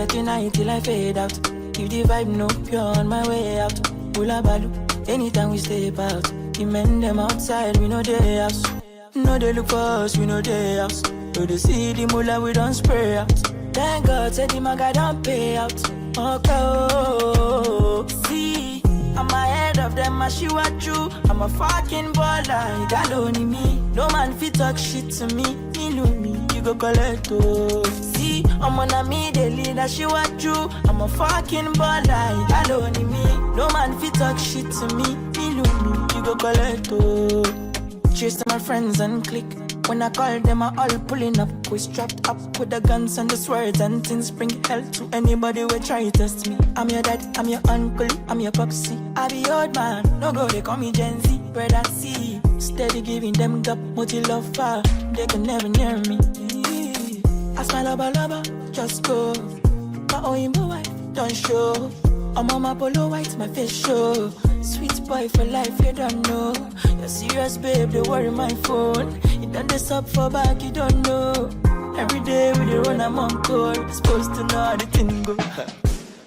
getting high till I fade out. If the vibe no pure on my way out. Ula balu, anytime we step out. The men them outside, we know they house. No they look for us, we know they house. So they see the mullah, we don't spray out. Thank God, said the maga don't pay out. Okay, see, I'm ahead of them, I see what you. I'm a fucking baller, you got only me. No man fit talk shit to me, me, you go collect oh. See, I'm on a me, they lead, I see what you. I'm a fucking baller, you got only me. No man fit talk shit to me, you go collect oh. Chase to my friends and click. When I call them, I all pulling up. We strapped up with the guns and the swords and things. Bring hell to anybody who try to test me. I'm your dad, I'm your uncle, I'm your popsy. I be old man, no go, they call me Gen Z. Brother C, steady giving them gap, multi love far. They can never near me. I smile lover, just go. My own wife, don't show. I'm on my polo white, my face show. Sweet boy for life, you don't know. You're serious, babe, they worry my phone. You done this up for back, you don't know. Every day we dey run, I'm on call. Supposed to know how the thing go.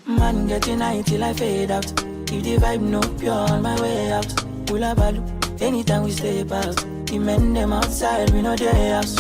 Man getting high till I fade out. If the vibe no pure on my way out. Ula balu, anytime we step out. The men them outside, we know they house.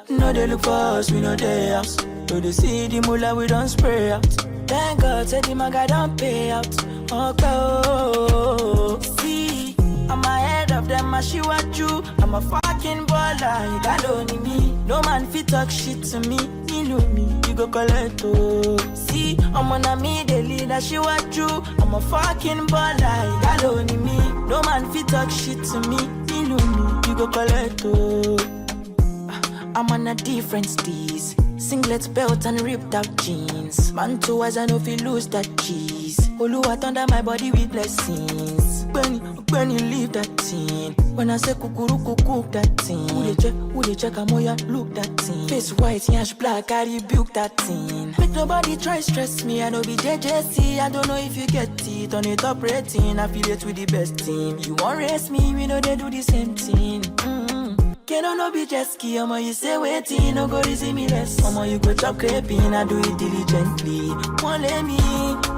No they look for us, we know they house. So they see the mullah, we don't spray out. Thank God, said the maga don't pay out. Okay, see, I'm ahead of them, I see what you. I'm a fucking baller, you got only me. No man fit talk shit to me, you go collect oh. See, I'm on a me, they lead, I see what you. I'm a fucking baller, you got only me. No man fit talk shit to me, you go collect oh. I'm on a different steez. Singlet belt and ripped out jeans. Man too as I know if you lose that cheese. Oluwa thunder my body with blessings. When you leave that thing. When I say kukuru cook that thing. Who they check amoya look that thing. Face white, yash black, I rebuke that thing. Make nobody try stress me, I know be JJC. I don't know if you get it on the top rating. Affiliate with the best team. You won't race me, we know they do the same thing. Can no be jet ski, omo you say waiting, no go easy me less. Omo you go chop creping, I do it diligently. Won't let me,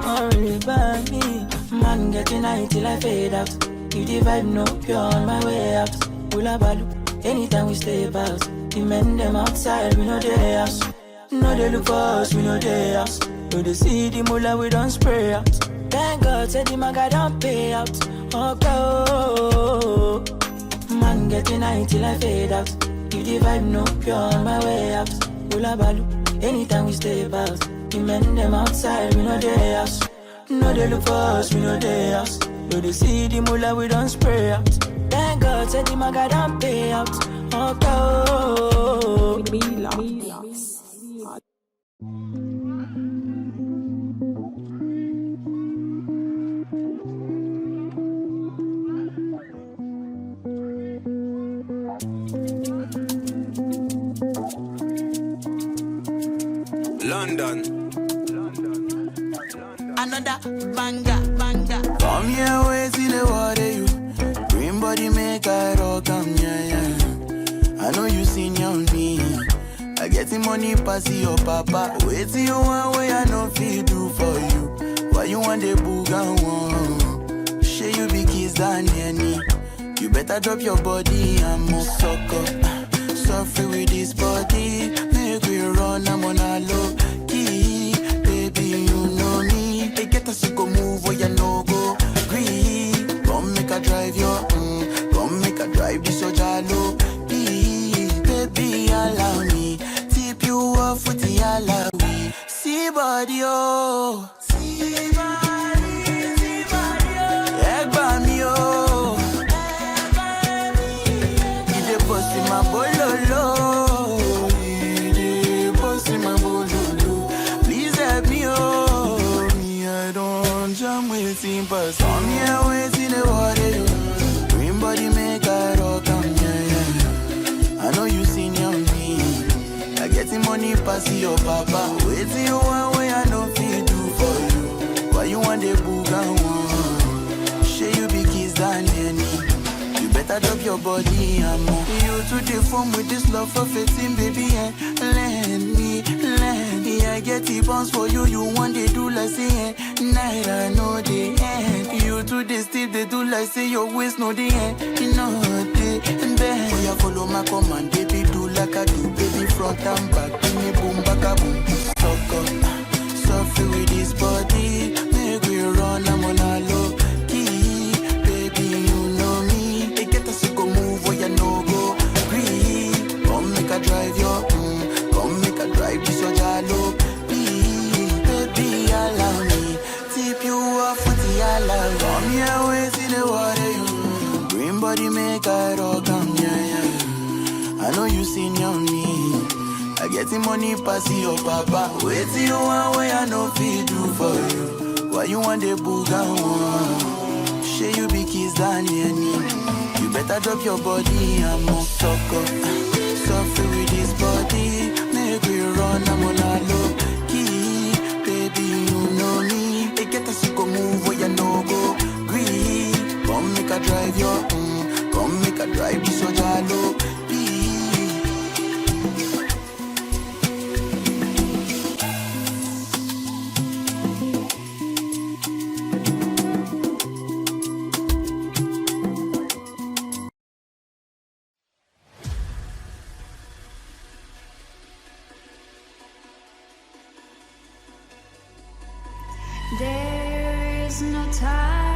worry about me. Man getting high till I fade out. If the vibe no pure on my way out. Ula balu, anytime we step out. The men them outside, we know they house. No they look for us, we know they house. So they see the mullah, we don't spray out. Thank God, said the maga don't pay out. Okay. Man getting high till I fade out. If the vibe no pure on my way out. Ula balu, anytime we step out. The men them outside, we know they house. No they look for us, we know they house. So they see the mullah, we don't spray out. Thank God, said the maga don't pay out. London. Another banger. Come here, wait till the water you. Green body make I rock, yeah. I know you senior me. I get the money pass your papa. Wait till you want way I know feel do for you. Why you want the boogan one? Share you be kiss than any. You better drop your body and move sucker. Suffer with this body. Make we run, I'm on a low key. Baby, you know me. They get us to go move where you no go. Green, come make a drive your come make a drive this so jalo. Baby, allow me. Tip you off with the alawi. See body, oh. See body, oh. Egg by me, oh. Get the bust in my bololo. Come here, wait in the water. Green body make a rock, yeah. I know you senior me. I get the money pass your papa. Wait till you want way I know feel do for you. Why you want the boogan one? Share you be kiss than any. You better drop your body and move. You to the form with this love for 15, baby, and let me. I get the bounce for you, you want they do like say, night I know the end. You too they still they do like say your waist no the end. You know they and then oh, you follow my command, baby do like I do, baby front and back, give me boom back a boom. Suck up, suffer with this body, make we run, I'm on a low key, baby you know me. They get us to go move where you no go, breathe, come make a drive your come make a drive this your jalo, baby allow me, tip you off with the allow. Come here, waist in the water, you green body make I rock, come yeah. I know you seen on me. I get the money pass your papa. Wait till you want what I know fi do for you. Why you want the booga one? Share you be kiss than any. You better drop your body and move talk up. Suffer with this body. Make we run, I'm on a low key. Baby, you know me. They get us to go move where you no go. Green, come make a drive your come make a drive this your jalo. There is no time.